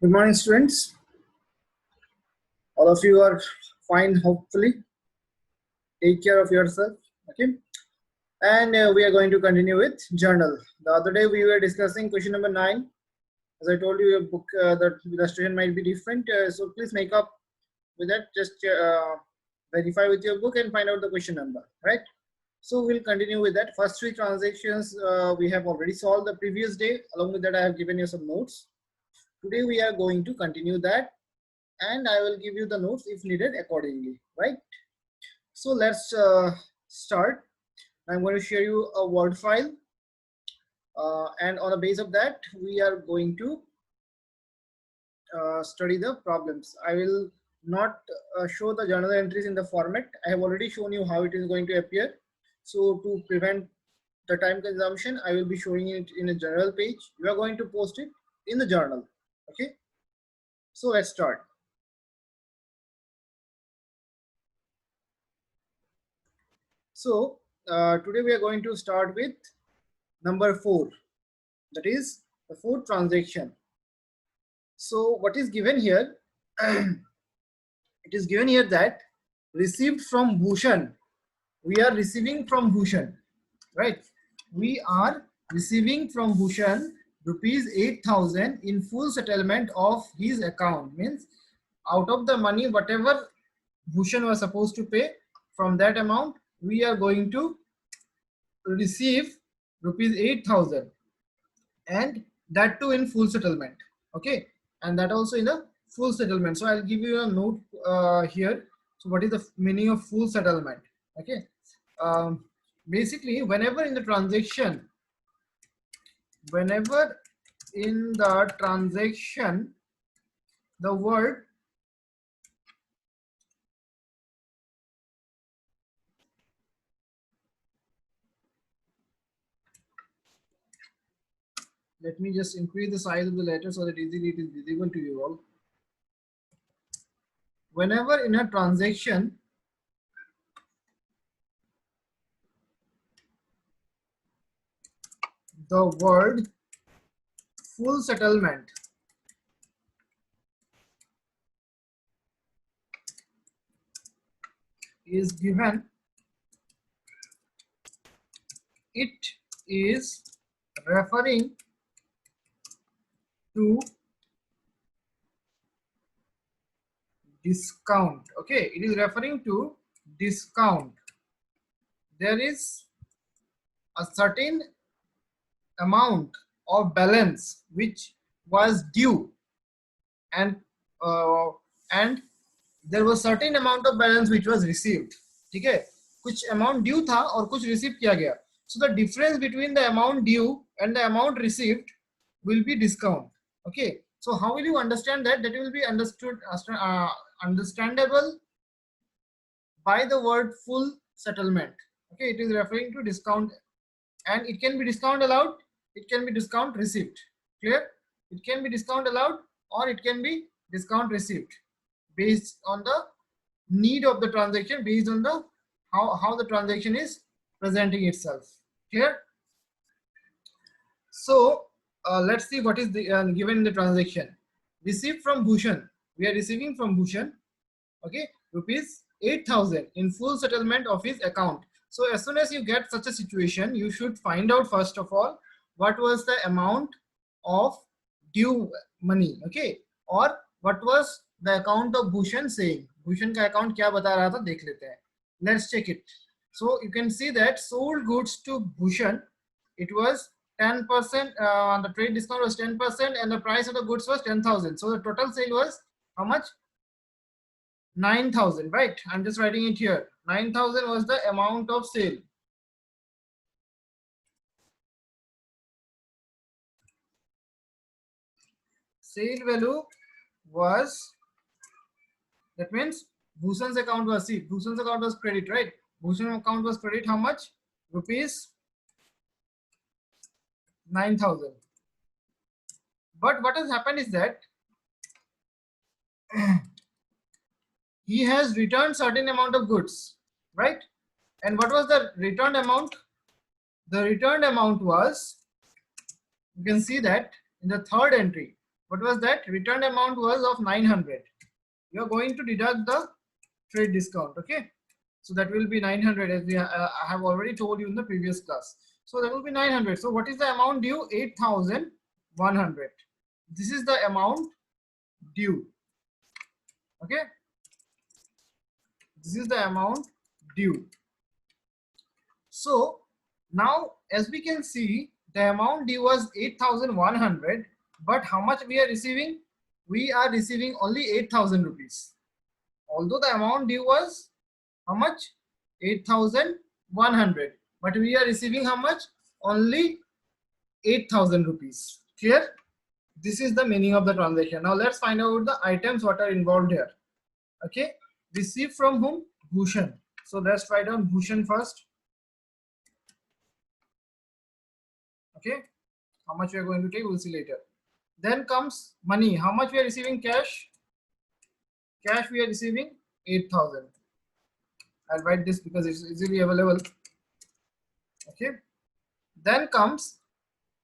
Good morning, students. All of you are fine, hopefully. Take care of yourself, okay? And we are going to continue with journal. The other day we were discussing question number 9. As I told you, your book, the illustration might be different, so please make up with that. Just verify with your book and find out the question number, right? So we'll continue with that. First 3 transactions we have already solved the previous day. Along with that, I have given you some notes. Today we are going to continue that, and I will give you the notes if needed accordingly, right? So let's start. I'm going to share you a Word file, and on the base of that, we are going to study the problems. I will not show the journal entries in the format. I have already shown you how it is going to appear. So to prevent the time consumption, I will be showing it in a general page. You are going to post it in the journal, okay? So let's start. So today we are going to start with number 4, that is the 4th transaction. So what is given here? It is given here that received from Bhushan. We are receiving from Bhushan, right? We are receiving from Bhushan rupees 8,000 in full settlement of his account. Means out of the money, whatever Bhushan was supposed to pay, from that amount we are going to receive rupees 8,000, and that too in full settlement, okay? And that also in a full settlement. So I'll give you a note here. So what is the meaning of full settlement? Okay, basically whenever in the transaction the word let me just increase the size of the letter so that easily it is visible to you all. Whenever in a transaction the word full settlement is given, it is referring to discount, okay? It is referring to discount. There is a certain amount of balance which was due, and there was certain amount of balance which was received, ठीक है? कुछ amount due था और कुछ receive किया गया. So the difference between the amount due and the amount received will be discount, okay? So how will you understand that? That will be understandable by the word full settlement, okay? It is referring to discount, and it can be discount allowed, it can be discount received. Clear? It can be discount allowed or it can be discount received based on the need of the transaction, based on the how the transaction is presenting itself. Clear? So let's see what is the given in the transaction. Received from Bhushan. We are receiving from Bhushan, okay, rupees 8,000 in full settlement of his account. So as soon as you get such a situation, you should find out first of all what was the amount of due money, okay, or what was the account of Bhushan saying. Bhushan का account क्या बता रहा था देख लेते हैं. Let's check it. So you can see that sold goods to Bhushan, it was 10%, the trade discount was 10%, and the price of the goods was 10,000. So the total sale was how much? 9,000, right? I'm just writing it here. 9,000 was the amount of sale. Sale value was, that means Bhushan's account was, see, Bhushan's account was credit, right? Bhushan's account was credit, how much? Rupees 9,000. But what has happened is that he has returned certain amount of goods, right? And what was the returned amount? The returned amount was, you can see that in the third entry, What was that? Returned amount was of 900. You are going to deduct the trade discount. Okay, so that will be 900, as I have already told you in the previous class. So that will be 900. So what is the amount due? 8,100. This is the amount due. Okay, this is the amount due. So now, as we can see, the amount due was 8,100, but how much we are receiving? We are receiving only 8,000 rupees. Although the amount due was how much? 8,100, but we are receiving how much? Only 8,000 rupees. Clear? This is the meaning of the transaction. Now let's find out the items what are involved here. Okay, received from whom? Bhushan. So let's write down Bhushan first. Okay, how much we are going to take, we'll see later. Then comes money. How much we are receiving? Cash. Cash we are receiving 8,000. I'll write this because it's easily available. Okay, then comes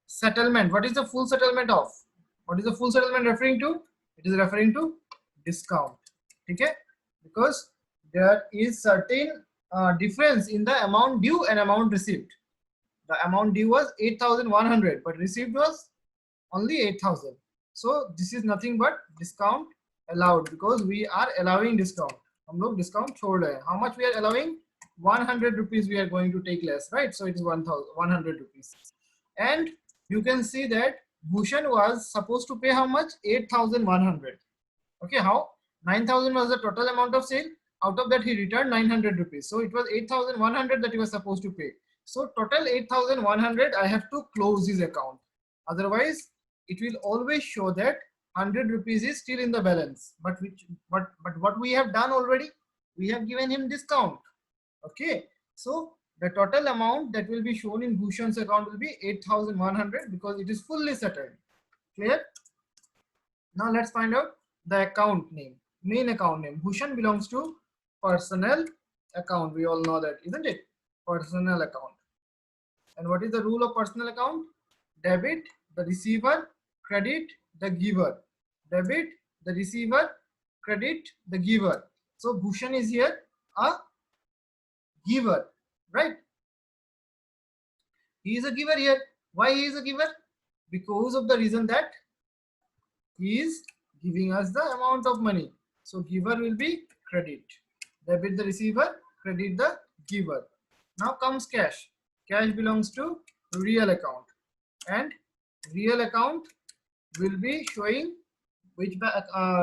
settlement. What is the full settlement of? What is the full settlement referring to? It is referring to discount. Okay, because there is certain difference in the amount due and amount received. The amount due was 8,100, but received was only 8,000. So this is nothing but discount allowed, because we are allowing discount. हम लोग discount छोड़ रहे हैं. How much we are allowing? 100 rupees we are going to take less, right? So it is 1,100 rupees. And you can see that Bhushan was supposed to pay how much? 8,100. Okay, how? 9,000 was the total amount of sale. Out of that he returned 900 rupees. So it was 8,100 that he was supposed to pay. So total 8,100, I have to close his account. Otherwise, it will always show that 100 rupees is still in the balance. But what we have done already, we have given him discount. Okay, so the total amount that will be shown in Bhushan's account will be 8,100 because it is fully settled. Clear? Now let's find out the account name, main account name. Bhushan belongs to personal account. We all know that, isn't it? Personal account. And what is the rule of personal account? Debit the receiver, credit the giver. Debit the receiver, credit the giver. So Bhushan is here a giver, right? He is a giver here. Why he is a giver? Because of the reason that he is giving us the amount of money. So giver will be credit. Debit the receiver, credit the giver. Now comes cash. Cash belongs to real account, and real account will be showing which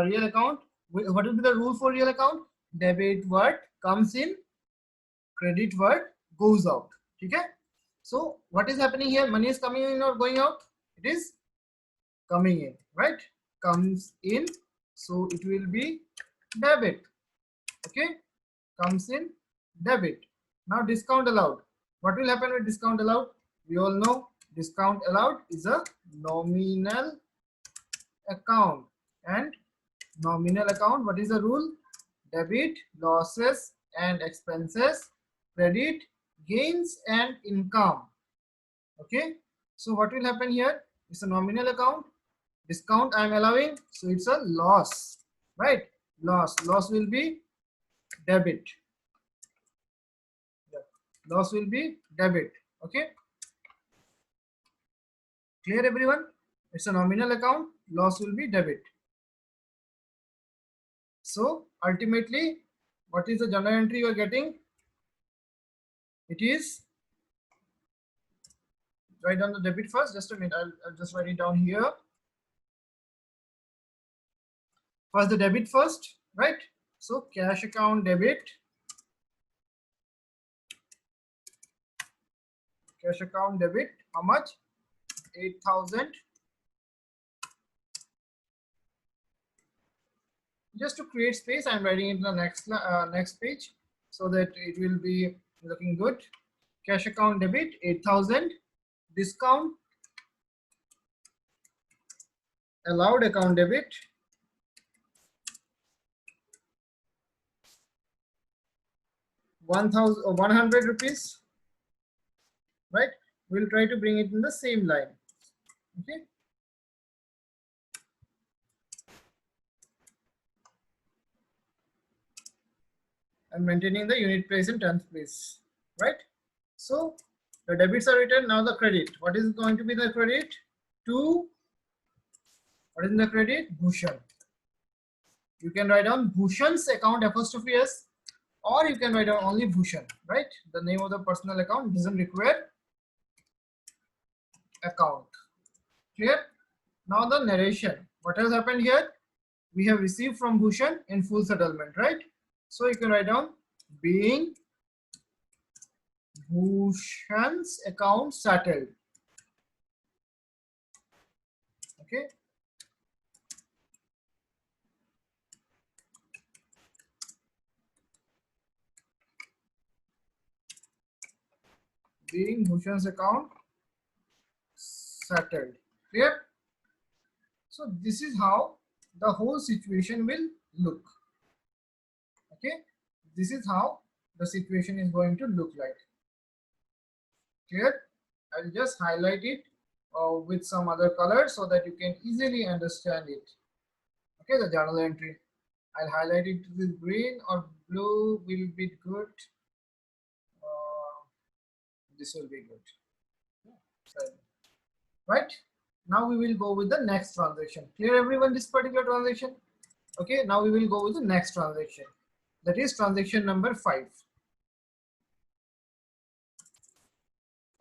real account. What will be the rule for real account? Debit word comes in, credit word goes out. Okay. So what is happening here? Money is coming in or going out? It is coming in, right? Comes in, so it will be debit. Okay, comes in, debit. Now discount allowed. What will happen with discount allowed? We all know discount allowed is a nominal account, and nominal account, what is the rule? Debit losses and expenses, credit gains and income. Okay, so what will happen here? It's a nominal account. Discount I am allowing, so it's a loss, right? Loss will be debit. Loss will be debit. Okay, clear everyone? It's a nominal account, loss will be debit. So ultimately, what is the journal entry you are getting? It is, write down the debit first. Just a minute, I'll just write it down here. First the debit first, right? So cash account debit. Cash account debit, how much? 8,000. Just to create space, I'm writing it in the next page so that it will be looking good. Cash account debit 8,000. Discount allowed account debit 100 rupees, right? We'll try to bring it in the same line. Okay, and maintaining the unit price in 10th place, right? So the debits are written. Now the credit. What is going to be the credit? To what is in the credit? Bhushan. You can write down Bhushan's account apostrophe S, or you can write down only Bhushan, right? The name of the personal account doesn't require account. Clear? Now the narration. What has happened here? We have received from Bhushan in full settlement, right? So you can write down being Bhushan's account settled. Okay. Being Bhushan's account settled. Clear? So this is how the whole situation will look. Okay. This is how the situation is going to look like. Clear? I'll just highlight it with some other color so that you can easily understand it. Okay, the journal entry. I'll highlight it with green or blue will be good. This will be good. So, right? Now we will go with the next transaction. Clear everyone this particular transaction? Okay, now we will go with the next transaction. That is transaction number 5.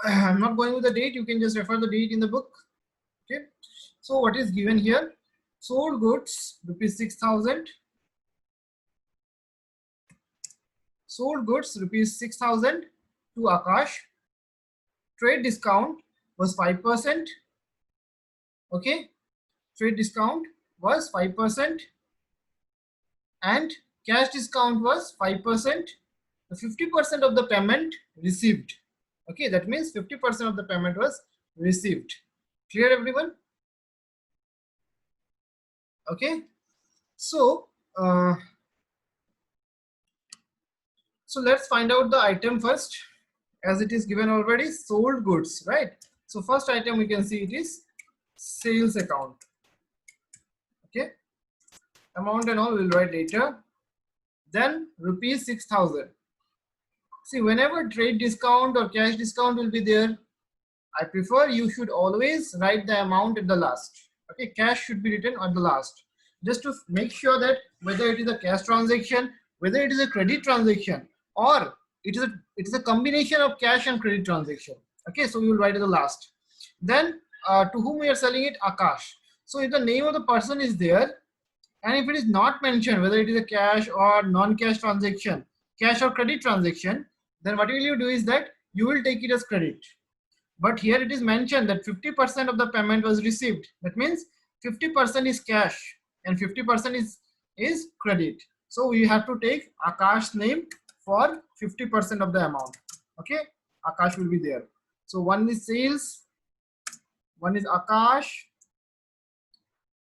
I'm not going with the date. You can just refer the date in the book. Okay. So what is given here? Sold goods rupees 6,000. Sold goods rupees 6,000 to Akash. Trade discount was 5%. Okay. Trade discount was 5%. And cash discount was 5%. The 50% of the payment received. Okay, that means 50% of the payment was received. Clear everyone? Okay, so let's find out the item first, as it is given already. Sold goods, right? So first item we can see it is sales account. Okay, amount and all we'll write later. Then rupees 6,000. See, whenever trade discount or cash discount will be there, I prefer you should always write the amount at the last. Okay, cash should be written at the last, just to make sure that whether it is a cash transaction, whether it is a credit transaction, or it is a combination of cash and credit transaction. Okay, so we will write at the last. Then to whom we are selling it? Akash. So if the name of the person is there, and if it is not mentioned whether it is a cash or non-cash transaction, cash or credit transaction, then what will you do is that you will take it as credit. But here it is mentioned that 50% of the payment was received. That means 50% is cash and 50% is credit. So we have to take Akash's name for 50% of the amount. Okay, Akash will be there. So one is sales, one is Akash.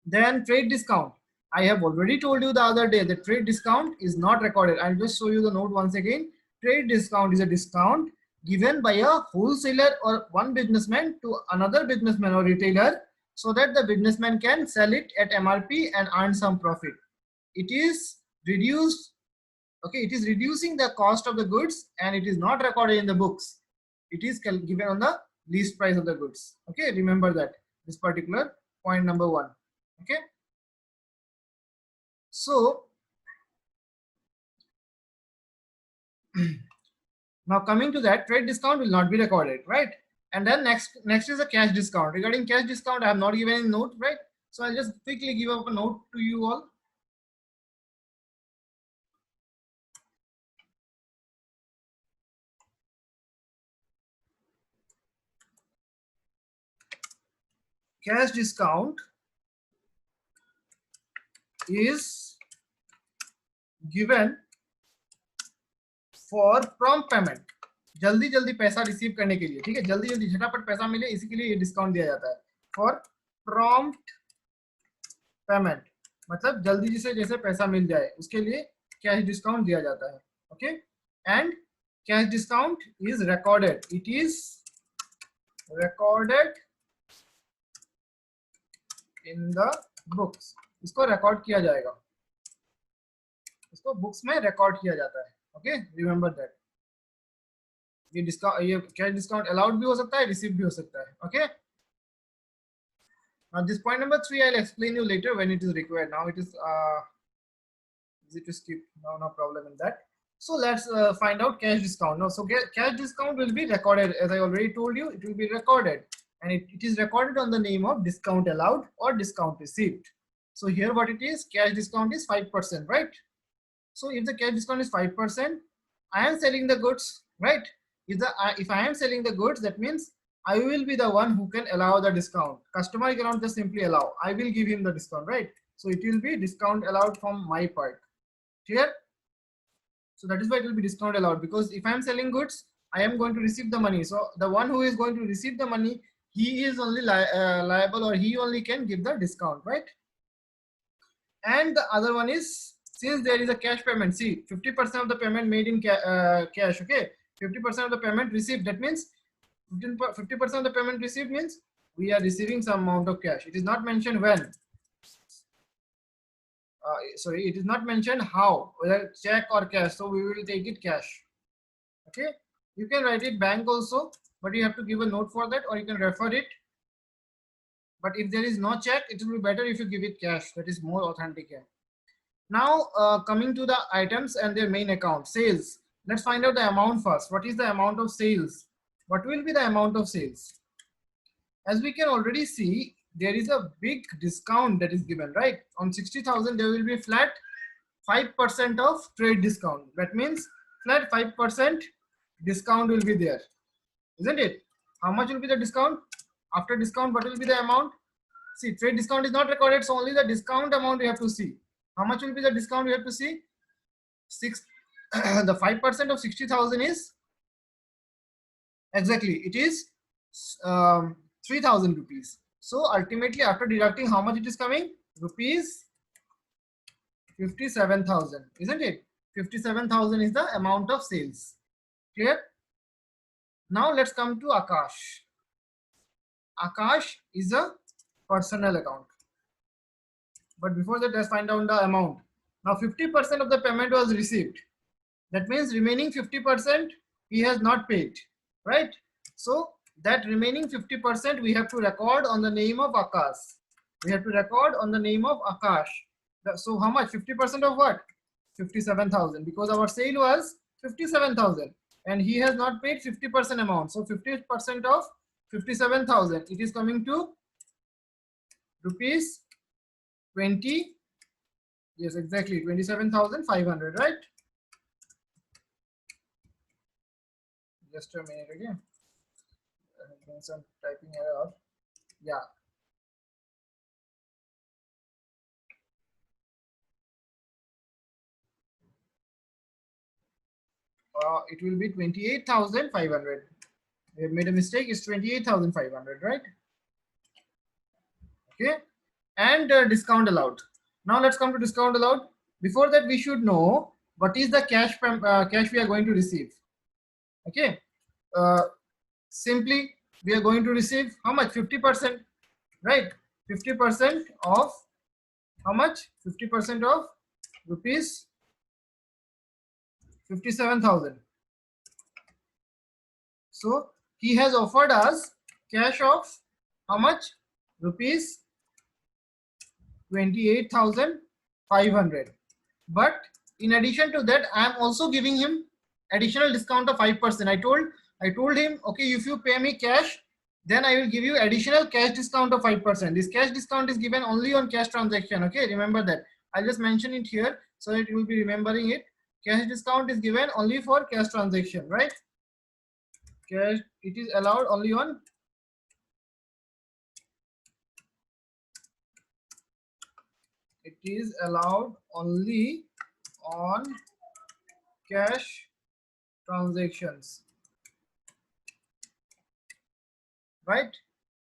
Then trade discount. I have already told you the other day that trade discount is not recorded. I'll just show you the note once again. Trade discount is a discount given by a wholesaler or one businessman to another businessman or retailer, so that the businessman can sell it at MRP and earn some profit. It is reduced. Okay, it is reducing the cost of the goods and it is not recorded in the books. It is given on the list price of the goods. Okay, remember that, this particular point number 1. Okay, so now coming to that, trade discount will not be recorded, right? And then next is a cash discount. Regarding cash discount, I have not given any note, right? So I'll just quickly give up a note to you all. Cash discount is given for prompt payment. जल्दी जल्दी पैसा receive करने के लिए, ठीक है, जल्दी जल्दी झटापट पैसा मिले, इसी के लिए ये डिस्काउंट दिया जाता है. फॉर प्रॉम्प्ट पेमेंट मतलब जल्दी से जैसे पैसा मिल जाए उसके लिए कैश डिस्काउंट दिया जाता है. Okay, and cash discount is recorded. It is recorded in the books. इसको रिकॉर्ड किया जाएगा, इसको बुक्स में रिकॉर्ड किया जाता है. Okay, remember that. ये डिस्काउंट, ये कैश डिस्काउंट अलाउड भी हो सकता है, रिसीव भी हो सकता है. Okay. Now this point number 3 I'll explain you later when it is required. Now it is easy to skip. No problem in that. So let's find out cash discount. Now, so cash discount will be recorded, as I already told you. It will be recorded, and it is recorded on the name of discount allowed or discount received. So here what it is, cash discount is 5%, right? So if the cash discount is 5%, I am selling the goods, right? If I am selling the goods, that means I will be the one who can allow the discount. Customer cannot just simply allow. I will give him the discount, right? So it will be discount allowed from my part. Clear? So that is why it will be discount allowed, because if I am selling goods, I am going to receive the money. So the one who is going to receive the money, he is only liable, or he only can give the discount, right? And the other one is, since there is a cash payment, see, 50% of the payment made in cash, okay? 50% of the payment received, that means 50% of the payment received means we are receiving some amount of cash. It is not mentioned when. Sorry, it is not mentioned how, whether check or cash. So we will take it cash. Okay, you can write it bank also, but you have to give a note for that, or you can refer it. But if there is no check, it will be better if you give it cash. That is more authentic. Now coming to the items and their main account, sales. Let's find out the amount first. What is the amount of sales? What will be the amount of sales? As we can already see, there is a big discount that is given, right? On 60,000, there will be flat 5% of trade discount. That means flat 5% discount will be there, isn't it? How much will be the discount? After discount, what will be the amount? See, trade discount is not recorded, so only the discount amount we have to see. How much will be the discount we have to see? The 5% of 60,000 is exactly, it is 3,000 rupees. So ultimately, after deducting, how much it is coming? Rupees 57,000, isn't it? 57,000 is the amount of sales. Clear? Now let's come to Akash. Akash is a personal account. But before that, let's find out the amount. Now 50% of the payment was received. That means remaining 50% he has not paid, right? So that remaining 50% we have to record on the name of Akash. We have to record on the name of Akash. So how much? 50% of what? 57,000, because our sale was 57,000 and he has not paid 50% amount. So 50% of 57,000, it is coming to rupees 20. Yes, exactly, 27,500, right? Just a minute again. Some typing error. Yeah. It will be 28,500. We have made a mistake. It's 28,500, right? Okay. And discount allowed. Now let's come to discount allowed. Before that, we should know what is the cash we are going to receive. Okay. Simply, we are going to receive how much? 50%, right? 50% of how much? 50% of rupees 57,000. So he has offered us cash of how much? Rupees 28,500. But in addition to that, I am also giving him additional discount of 5%. I told him, okay, if you pay me cash, then I will give you additional cash discount of 5%. This cash discount is given only on cash transaction. Okay, remember that. I'll just mention it here so that you will be remembering it. Cash discount is given only for cash transaction, right? Cash, it is allowed only on cash transactions, right?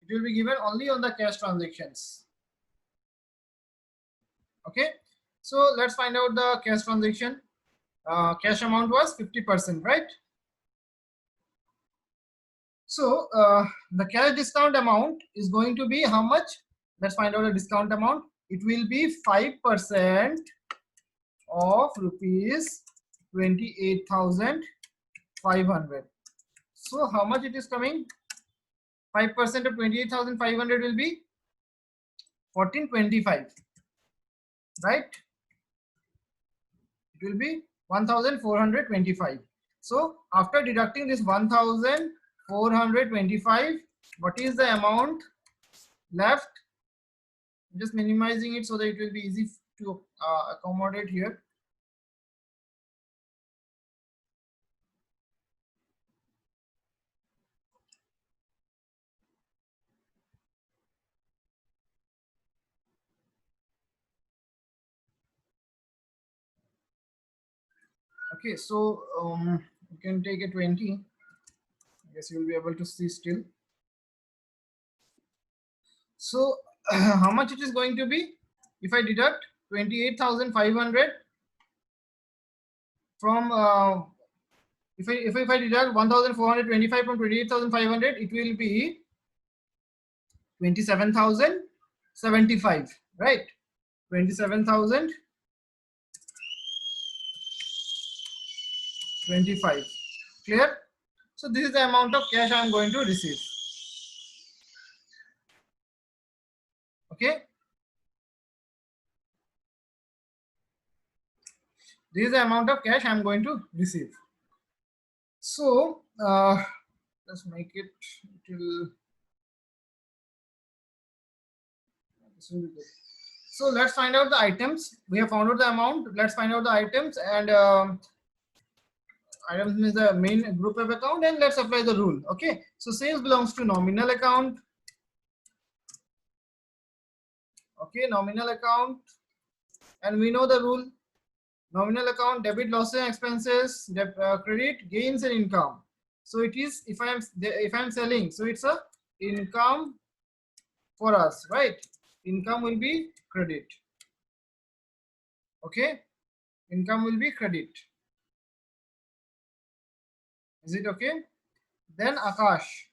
It will be given only on the cash transactions. Okay, so let's find out the cash transaction. Cash amount was 50%, right? So the cash discount amount is going to be how much? Let's find out the discount amount. It will be 5% of rupees 28,500. So how much it is coming? 5% of 28,500 will be 1425, right? It will be 1,425. So after deducting this 1,425, what is the amount left? I'm just minimizing it so that it will be easy to accommodate here. Okay, so you can take a 20. I guess you will be able to see still. So how much it is going to be if I deduct 28,500 from if I deduct 1,425 from 28,500, it will be 27,075, right? 27,025. Clear? So this is the amount of cash I am going to receive. Okay. This is the amount of cash I am going to receive. So let's make it till this will be good. So let's find out the items. We have found out the amount. Let's find out the items, and items means the main group of account, and let's apply the rule. Okay. So sales belongs to nominal account. Okay, nominal account, and we know the rule. Nominal account, debit losses and expenses, credit gains and income. So it is if I'm selling, so it's a income for us, right? Income will be credit. Okay, income will be credit. Is it okay? Then Akash.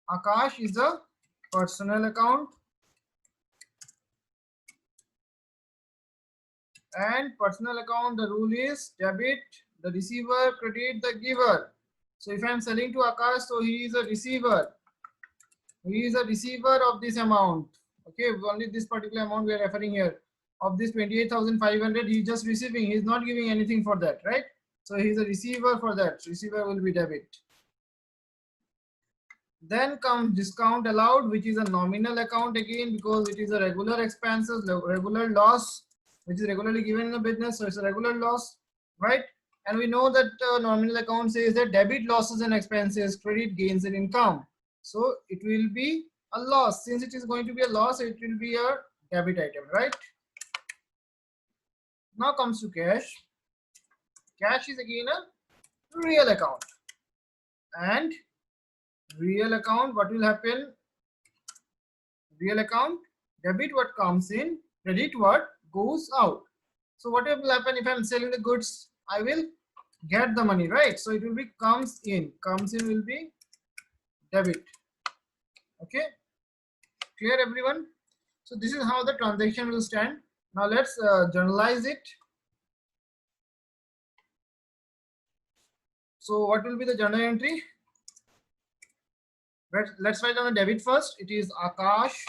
Akash is a personal account, and personal account, the rule is debit the receiver, credit the giver. So if I'm selling to Akash, so he is a receiver. He is a receiver of this amount. Okay, only this particular amount we are referring here. Of this 28,500, he is just receiving. He is not giving anything for that, right? So he is a receiver for that. Receiver will be debit. Then comes discount allowed, which is a nominal account again, because it is a regular expenses, regular loss, which is regularly given in the business. So it's a regular loss, right? And we know that nominal account says that debit losses and expenses, credit gains and income. So it will be a loss. Since it is going to be a loss, it will be a debit item, right? Now comes to cash. Cash is again a real account. And real account, what will happen? Real account, debit what comes in, credit what goes out. So what will happen if I'm selling the goods? I will get the money, right? So it will be comes in will be debit. Okay, clear everyone? So this is how the transaction will stand. Now let's journalize it. So what will be the journal entry? Let's write down the debit first. It is Akash.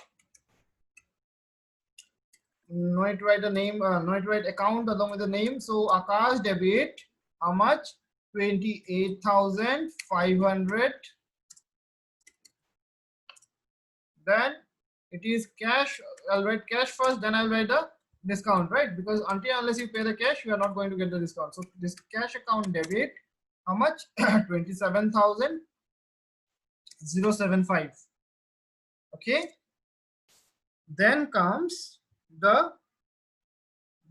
No need to write the name, no need to write account along with the name. So Akash debit, how much? 28,500. Then it is cash. I'll write cash first, then I'll write the discount, right? Because unless you pay the cash, you are not going to get the discount. So this cash account debit, how much? 27,075. Okay. Then comes the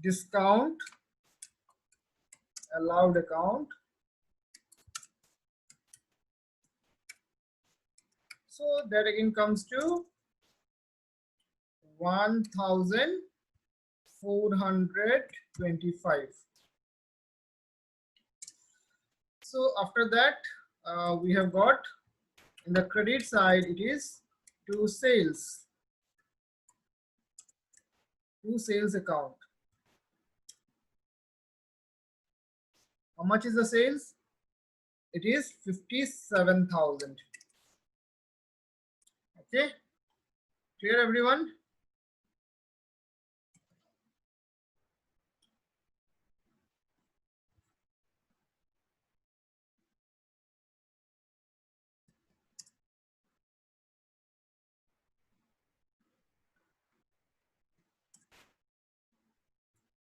discount allowed account. So that again comes to 1,425. So after that, we have got in the credit side, it is to sales account. How much is the sales? It is 57,000. Okay, clear everyone?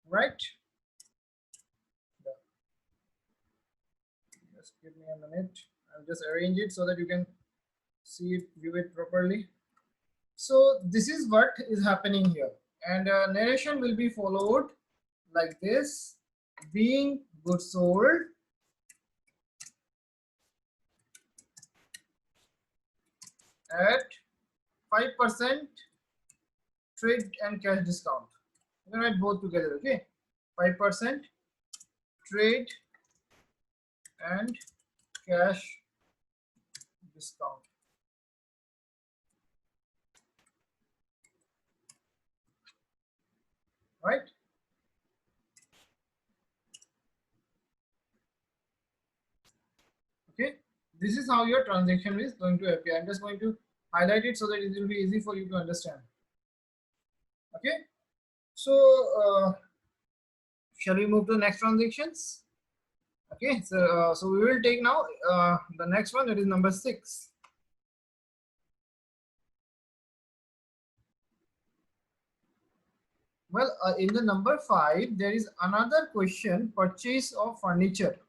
Right? Just give me a minute. I'll just arrange it so that you can see it, view it properly. So this is what is happening here, and narration will be followed like this: being goods sold at 5% trade and cash discount. You can write both together, okay? 5% trade and cash discount. Right? Okay, this is how your transaction is going to appear. I'm just going to highlight it so that it will be easy for you to understand. Okay, so shall we move to the next transactions? Okay, so we will take now the next one, that is number 6. Well, in the number 5, there is another question: purchase of furniture.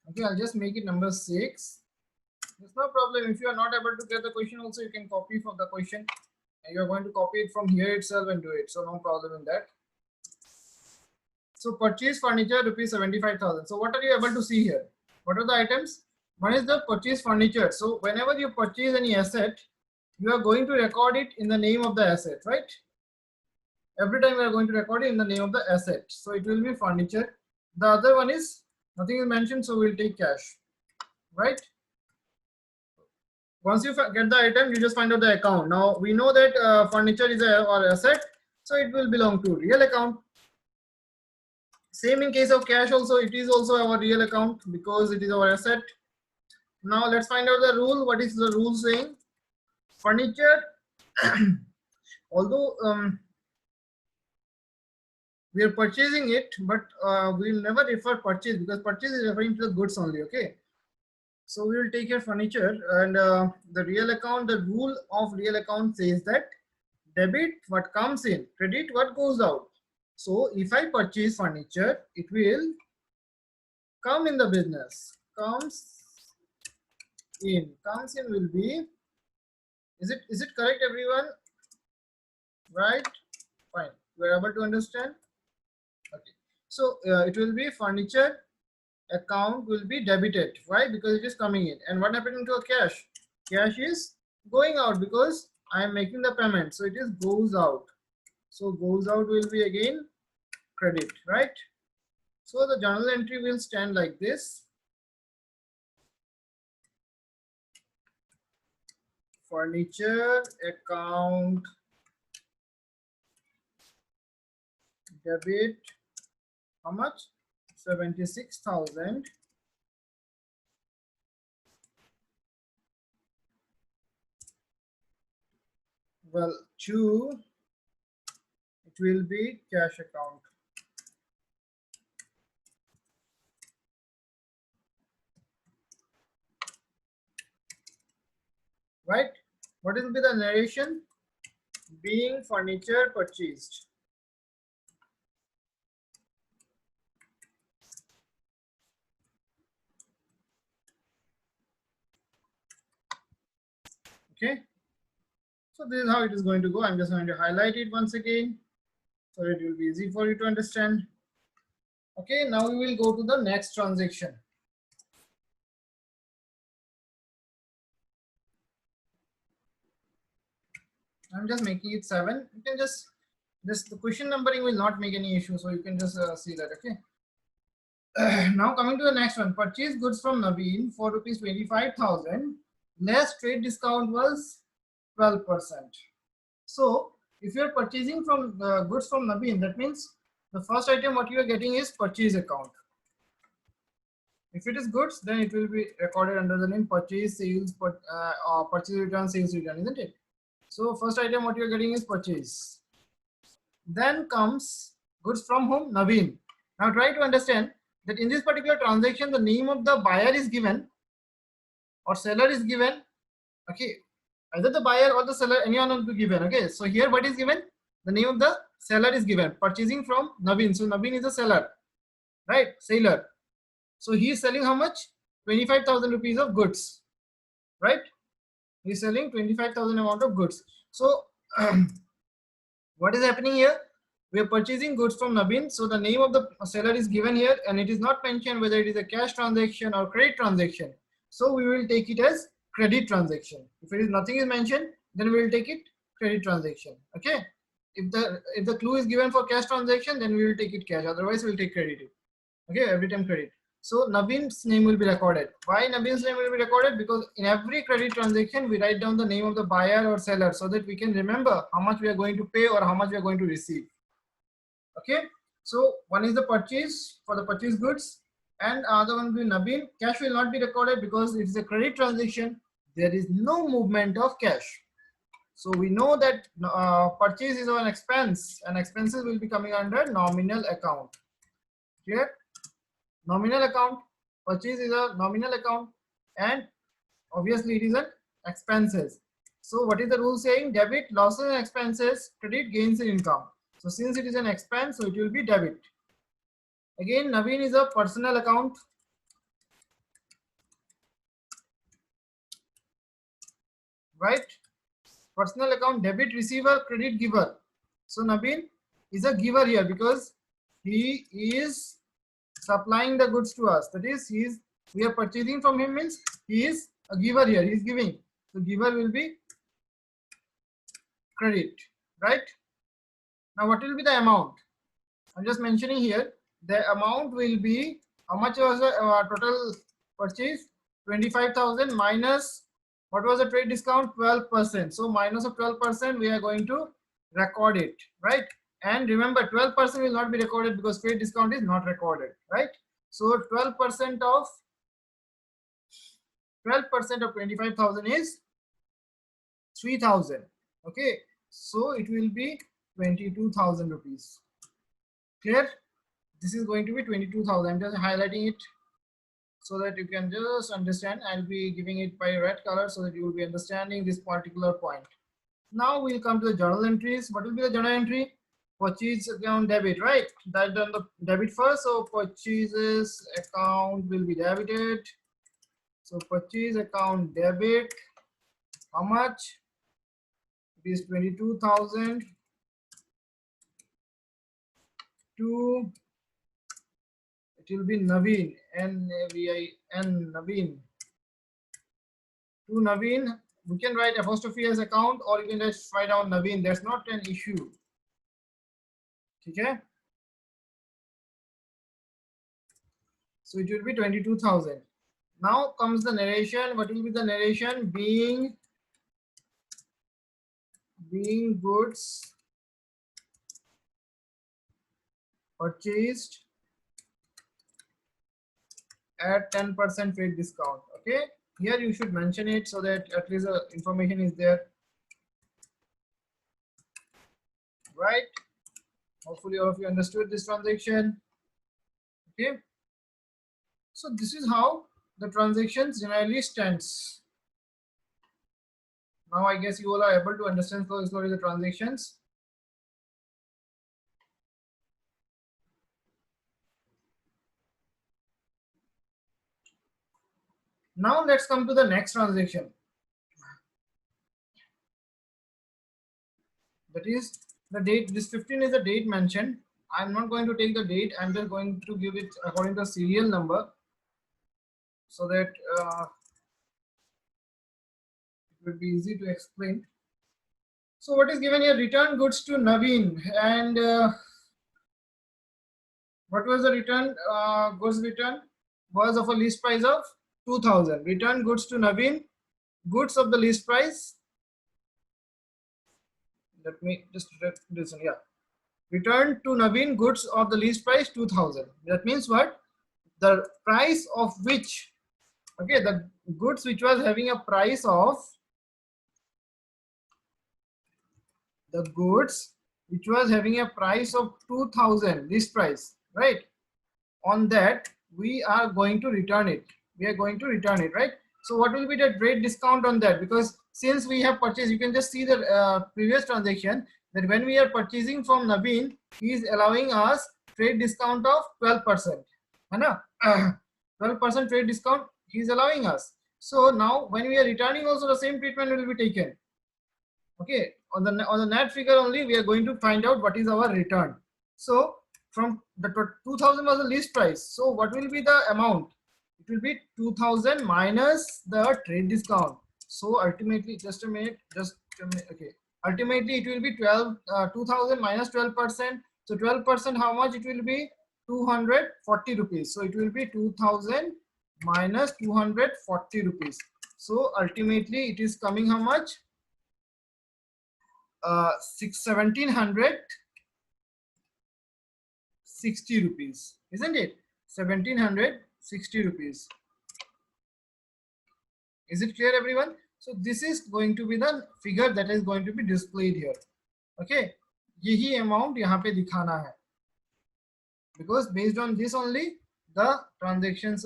Okay, I'll just make it number 6. There's no problem. If you are not able to get the question also, you can copy from the question, and you're going to copy it from here itself and do it. So no problem in that. So purchase furniture rupees 75,000. So what are you able to see here? What are the items? One is the purchase furniture. So whenever you purchase any asset, you are going to record it in the name of the asset, right? Every time we are going to record it in the name of the asset. So it will be furniture. The other one is nothing is mentioned, so we'll take cash, right? Once you get the item, you just find out the account. Now we know that furniture is our asset, so it will belong to real account. Same in case of cash also, it is also our real account because it is our asset. Now let's find out the rule. What is the rule saying? Furniture, although we are purchasing it, but we'll never refer purchase because purchase is referring to the goods only, okay? So we will take your furniture, and the real account, the rule of real account says that debit what comes in, credit what goes out. So if I purchase furniture, it will come in the business. Comes in will be, is it correct everyone? Right? Fine. We're able to understand? Okay. So it will be furniture account will be debited. Why? Because it is coming in. And what happened to a cash? Cash is going out because I am making the payment. So it is goes out. So goes out will be again credit, right? So the journal entry will stand like this. Furniture account debit, how much? 76,000. Well, to it will be cash account. Right? What will be the narration? Being furniture purchased. Okay. So this is how it is going to go. I'm just going to highlight it once again so it will be easy for you to understand. Okay, now we will go to the next transaction. I'm just making it 7. You can just the question numbering will not make any issue, so you can just see that. Okay. Now coming to the next one, purchase goods from Naveen for rupees 25,000 less trade discount was 12%. So if you are purchasing from goods from Naveen, that means the first item what you are getting is purchase account. If it is goods, then it will be recorded under the name purchase, sales, or purchase return, sales return, isn't it? So first item what you are getting is purchase. Then comes goods from whom? Naveen. Now try to understand that in this particular transaction, the name of the buyer is given or seller is given. Okay, either the buyer or the seller, anyone will be given. Okay, so here what is given? The name of the seller is given. Purchasing from Naveen. So Naveen is a seller, right? Seller. So he is selling how much? 25,000 rupees of goods, right? He is selling 25,000 amount of goods. So what is happening here? We are purchasing goods from Naveen. So the name of the seller is given here and it is not mentioned whether it is a cash transaction or credit transaction. So we will take it as credit transaction. If it is nothing is mentioned, then we will take it credit transaction. Okay. If the clue is given for cash transaction, then we will take it cash. Otherwise, we will take credit. Okay, every time credit. So Naveen's name will be recorded. Why Naveen's name will be recorded? Because in every credit transaction, we write down the name of the buyer or seller so that we can remember how much we are going to pay or how much we are going to receive. Okay, so one is the purchase for the purchase goods and other one will be Naveen. Cash will not be recorded because it is a credit transaction. There is no movement of cash. So we know that purchase is an expense and expenses will be coming under nominal account. Clear? Nominal account, purchase is a nominal account and obviously it is an expenses. So what is the rule saying? Debit losses and expenses, credit gains and income. So since it is an expense, so it will be debit. Again, Naveen is a personal account. Right? Personal account, debit receiver, credit giver. So Naveen is a giver here because he is supplying the goods to us. That is, we are purchasing from him means he is a giver here. He is giving. So giver will be credit, right? Now what will be the amount? I'm just mentioning here. The amount will be how much was the total purchase? 25,000 minus what was the trade discount? 12%. So minus of 12%, we are going to record it, right? And remember, 12% will not be recorded because trade discount is not recorded, right? So 12% of 25,000 is 3,000. Okay, so it will be 22,000 rupees. Clear? This is going to be 22,000. I'm just highlighting it so that you can just understand. I'll be giving it by red color so that you will be understanding this particular point. Now we'll come to the journal entries. What will be the journal entry? Purchase account debit, right? That done the debit first. So purchases account will be debited. So purchase account debit. How much? It is 22,000 to it will be Naveen, N-A-V-I-N, Naveen. To Naveen, we can write apostrophe as account or you can just write down Naveen. That's not an issue. Okay. So it will be 22,000. Now comes the narration. What will be the narration? Being goods purchased at 10% trade discount. Okay, here you should mention it so that at least the information is there, right? Hopefully all of you understood this transaction. Okay, so this is how the transactions generally stands. Now I guess you all are able to understand slowly the transactions. Now let's come to the next transaction. That is the date. This 15 is the date mentioned. I'm not going to take the date. I'm just going to give it according to the serial number so that it will be easy to explain. So what is given here? Return goods to Naveen, and what was the return? Goods return was of a list price of 2,000. Return goods to Naveen. goods of the least price. Let me just listen. Yeah, return to Naveen goods of the least price 2000. That means what? The price of which, okay, the goods which was having a price of, the goods which was having a price of 2000, list price, right? On that we are going to return it. We are going to return it, right? So what will be the trade discount on that? Because since we have purchased, you can just see the previous transaction, that when we are purchasing from Naveen, he is allowing us trade discount of 12%. है ना? 12% trade discount he is allowing us. So now when we are returning also, the same treatment will be taken. Okay, on the net figure only we are going to find out what is our return. So from the 2000 was the list price, so what will be the amount? It will be 2000 minus the trade discount. So ultimately, just a minute, okay, ultimately it will be 2000 minus 12%. So 12%, how much it will be? 240 rupees. So it will be 2000 minus 240 rupees. So ultimately it is coming how much? 1760 rupees, isn't it? 1760 rupees. Is it clear, everyone? So this is going to be the figure that is going to be displayed here. Okay, यही amount यहाँ पे दिखाना है, because based on this only the transactions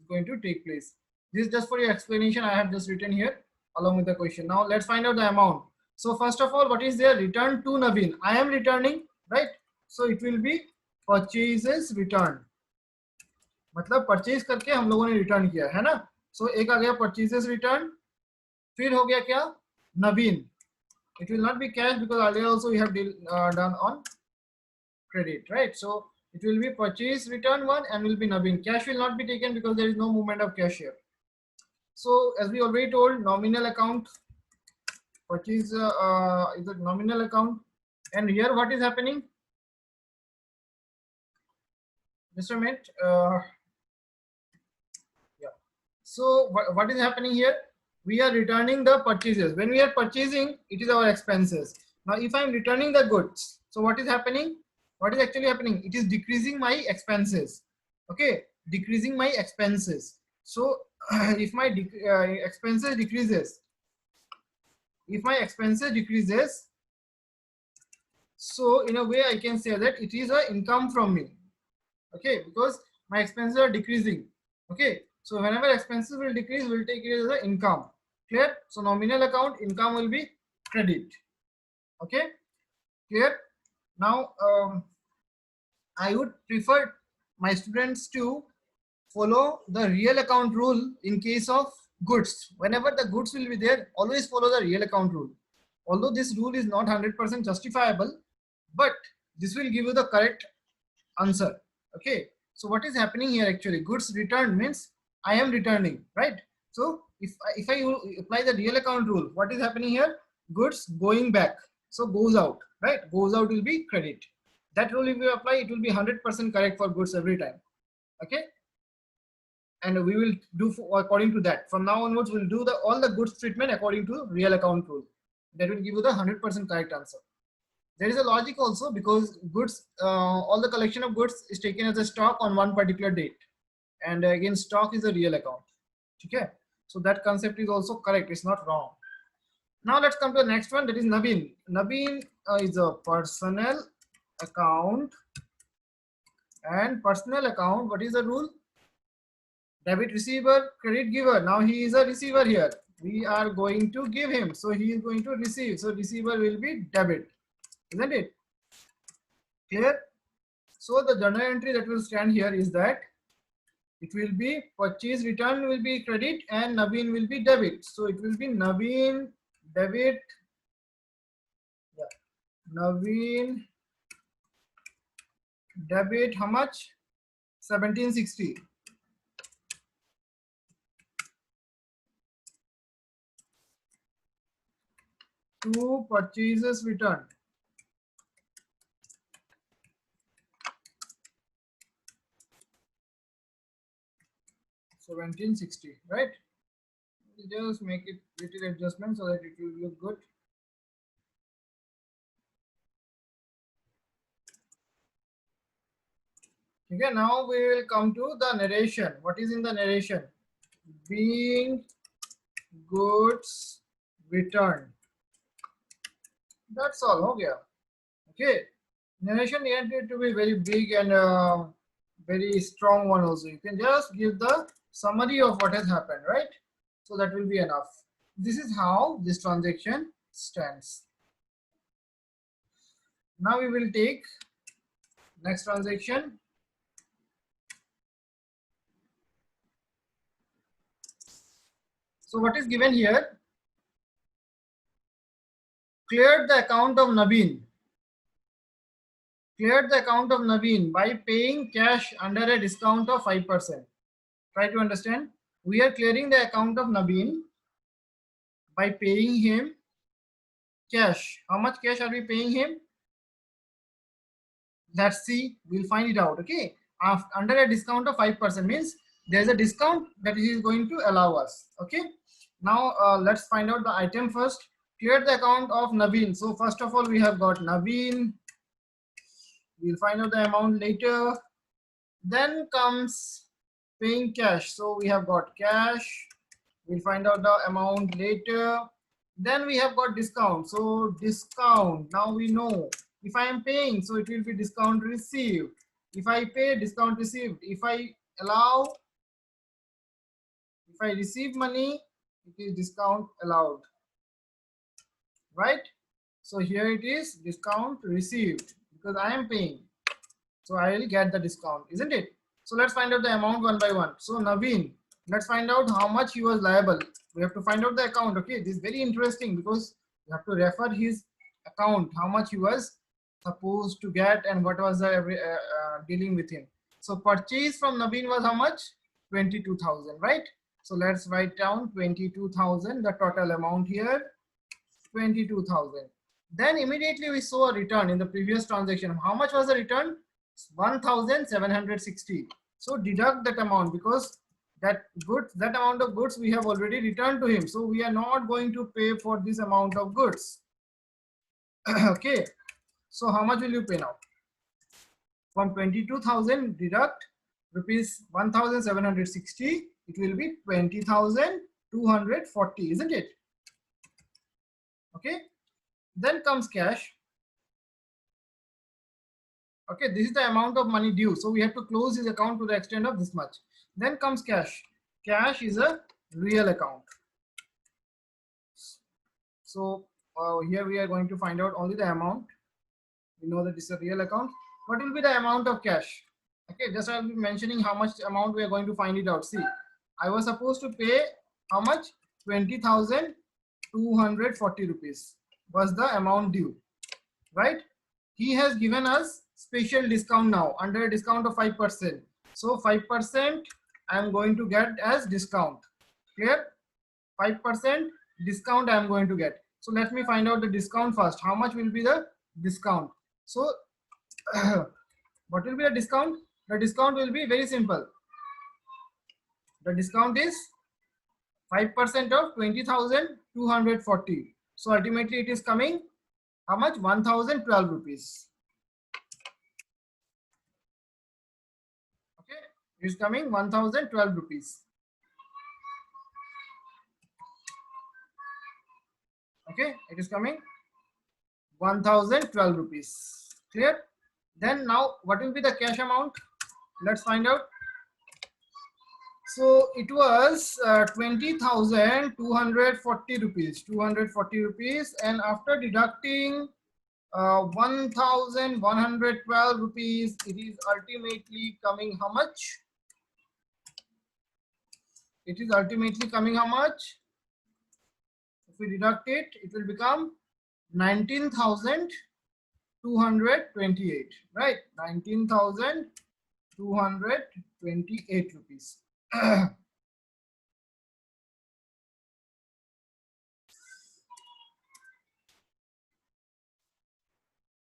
going to take place. This is just for your explanation. I have just written here along with the question. Now let's find out the amount. So first of all, what is their return to Naveen? I am returning, right? So it will be purchases return. मतलब purchase करके हम लोगों ने return किया है ना. So एक आ गया purchases return, फिर हो गया क्या? Naveen. It will not be cash because earlier also we have done on credit, right? So it will be purchase return one and will be Naveen. Cash will not be taken because there is no movement of cash here. So as we already told, nominal account, purchase is a nominal account, and here what is happening? Just a minute. Yeah. So what is happening here? We are returning the purchases. When we are purchasing, it is our expenses. Now, if I am returning the goods, so what is happening? What is actually happening? It is decreasing my expenses. Okay, decreasing my expenses. So if my expenses decreases, so in a way I can say that it is a income from me. Okay, because my expenses are decreasing. Okay, so whenever expenses will decrease, we'll take it as an income. Clear? So nominal account income will be credit. Okay, clear? Now I would prefer my students to follow the real account rule in case of goods. Whenever the goods will be there, always follow the real account rule. Although this rule is not 100% justifiable, but this will give you the correct answer. Okay, so what is happening here actually? Goods returned means I am returning, right? So if I apply the real account rule, what is happening here? Goods going back, so goes out, right? Goes out will be credit. That rule if you apply, it will be 100% correct for goods every time. Okay, and we will do according to that. From now onwards, we'll do all the goods treatment according to real account rule. That will give you the 100% correct answer. There is a logic also, because goods, all the collection of goods is taken as a stock on one particular date, and again stock is a real account. Okay, so that concept is also correct, it's not wrong. Now let's come to the next one, that is Naveen. Naveen is a personnel account, and personal account, what is the rule? Debit receiver, credit giver. Now he is a receiver here, we are going to give him, so he is going to receive, so receiver will be debit, isn't it? Clear? So the journal entry that will stand here is that it will be purchase return will be credit and Naveen will be debit. So it will be Naveen debit, yeah, Naveen debit, how much? 1760. To purchases return. $1760, right? Just make it little adjustment so that it will look good. Okay, now we will come to the narration. What is in the narration? Being goods returned. That's all. Okay. Okay. Narration needed to be very big and very strong one also. You can just give the summary of what has happened, right? So that will be enough. This is how this transaction stands. Now we will take next transaction. So what is given here? Cleared the account of Naveen. Cleared the account of Naveen by paying cash under a discount of 5%. Try to understand. We are clearing the account of Naveen by paying him cash. How much cash are we paying him? Let's see. We'll find it out. Okay. Under a discount of 5% means there's a discount that he is going to allow us. Okay. Now let's find out the item first. Clear the account of Naveen. So first of all, we have got Naveen. We'll find out the amount later. Then comes paying cash. So we have got cash. We'll find out the amount later. Then we have got discount. So discount. Now we know if I am paying, so it will be discount received. If I pay, discount received. If I allow, if I receive money, it is discount allowed. Right? So here it is discount received because I am paying. So I will get the discount, isn't it? So let's find out the amount one by one. So Naveen, let's find out how much he was liable. We have to find out the account. Okay, this is very interesting because you have to refer his account, how much he was supposed to get and what was the dealing with him. So purchase from Naveen was how much? 22,000, right? So let's write down 22,000, the total amount here, 22,000. Then immediately we saw a return in the previous transaction. How much was the return? 1,760. So deduct that amount because that amount of goods we have already returned to him. So we are not going to pay for this amount of goods. Okay. So how much will you pay now? From 22,000 deduct rupees 1,760. It will be 20,240, isn't it? Okay. Then comes cash. Okay, this is the amount of money due. So we have to close his account to the extent of this much. Then comes cash. Cash is a real account. So here we are going to find out only the amount. We know that this is a real account. What will be the amount of cash? Okay, just I'll be mentioning how much amount we are going to find it out. See, I was supposed to pay how much? 20,240 rupees was the amount due, right? He has given us special discount now under a discount of 5%. So 5% I am going to get as discount. Clear? 5% discount I am going to get. So let me find out the discount first. How much will be the discount? So what will be the discount? The discount will be very simple. The discount is 5% of 20,240. So ultimately it is coming how much? 1,012 rupees. Okay, it is coming 1,012 rupees. Okay, it is coming 1,012 rupees. Clear? Then now what will be the cash amount? Let's find out. So it was 20,240 rupees, 240 rupees, and after deducting 1,112 rupees, it is ultimately coming how much? It is ultimately coming how much? If we deduct it, it will become 19,228, right? 19,228 rupees.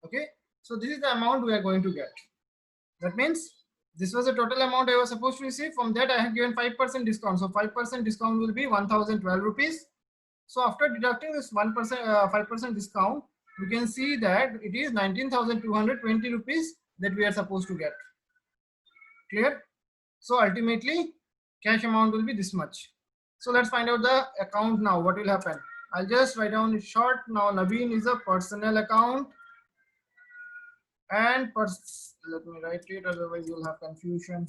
Okay, so this is the amount we are going to get. That means This was the total amount I was supposed to receive. From that, I have given 5% discount. So 5% discount will be 1012 rupees. So after deducting this 1%, 5% discount, we can see that it is 19,220 rupees that we are supposed to get. Clear? So ultimately, cash amount will be this much. So let's find out the account now. What will happen? I'll just write down it short. Now Naveen is a personal account, and let me write it, otherwise you'll have confusion.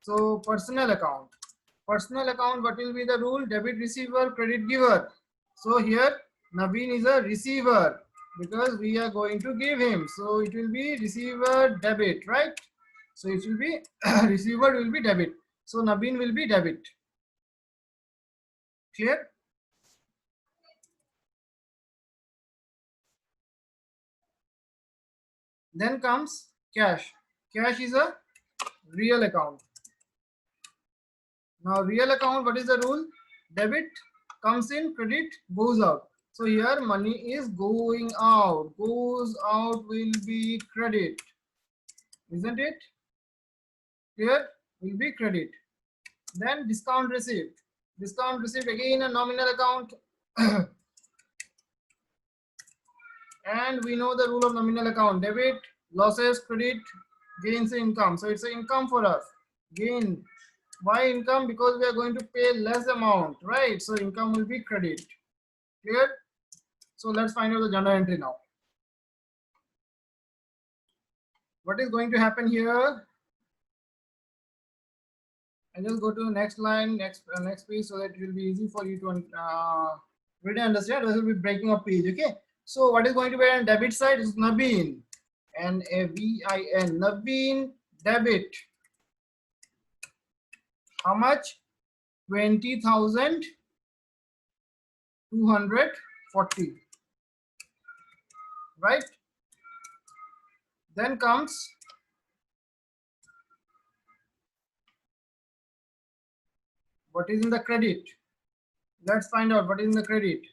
So personal account. Personal account, what will be the rule? Debit receiver, credit giver. So here Naveen is a receiver because we are going to give him. So it will be receiver debit, right? So it will be receiver will be debit. So Naveen will be debit. Clear? Then comes cash. Cash is a real account. Now real account, what is the rule? Debit comes in, credit goes out. So here money is going out. Goes out will be credit. Isn't it? Here will be credit. Then discount received. Discount received, again a nominal account. And we know the rule of nominal account. Debit, losses, credit, gains, income. So it's an income for us. Gain. Why income? Because we are going to pay less amount, right? So income will be credit. Clear? So let's find out the journal entry now. What is going to happen here? I just go to the next line, next page, so that it will be easy for you to read and understand. This will be breaking up page. Okay. So what is going to be on debit side is Naveen, N-A-V-I-N, Naveen debit. How much? 20,240. Right? Then comes what is in the credit. Let's find out what is in the credit.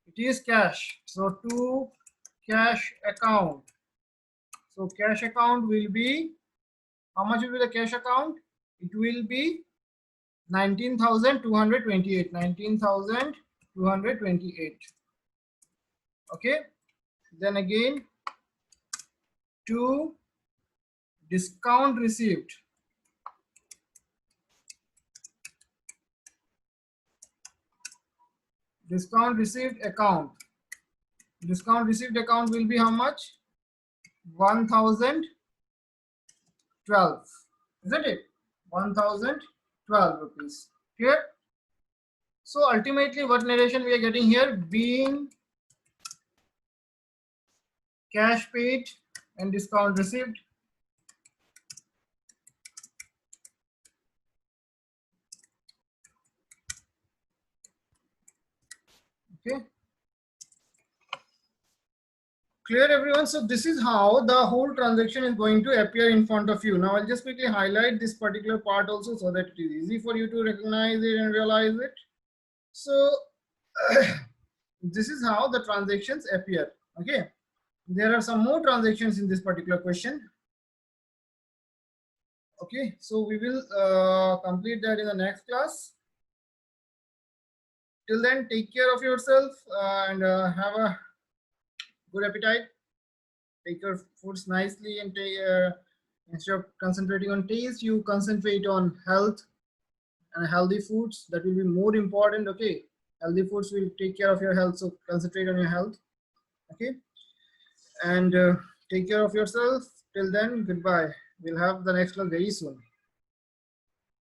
It is cash. So to cash account. So cash account will be, how much will be the cash account? It will be 19,228. 19,228. Okay. Then again, to discount received. Discount received account. Discount received account will be how much? 1,012. Isn't it? 1,012 rupees. Clear? So ultimately, what narration we are getting here? Being cash paid and discount received. Okay. Clear, everyone? So this is how the whole transaction is going to appear in front of you. Now I'll just quickly highlight this particular part also so that it is easy for you to recognize it and realize it. So this is how the transactions appear. Okay. There are some more transactions in this particular question. Okay. So we will complete that in the next class. Till then, take care of yourself and have a good appetite. Take your foods nicely and instead of concentrating on taste, you concentrate on health and healthy foods. That will be more important. Okay. Healthy foods will take care of your health. So concentrate on your health. Okay. And take care of yourself. Till then, goodbye. We'll have the next class very soon.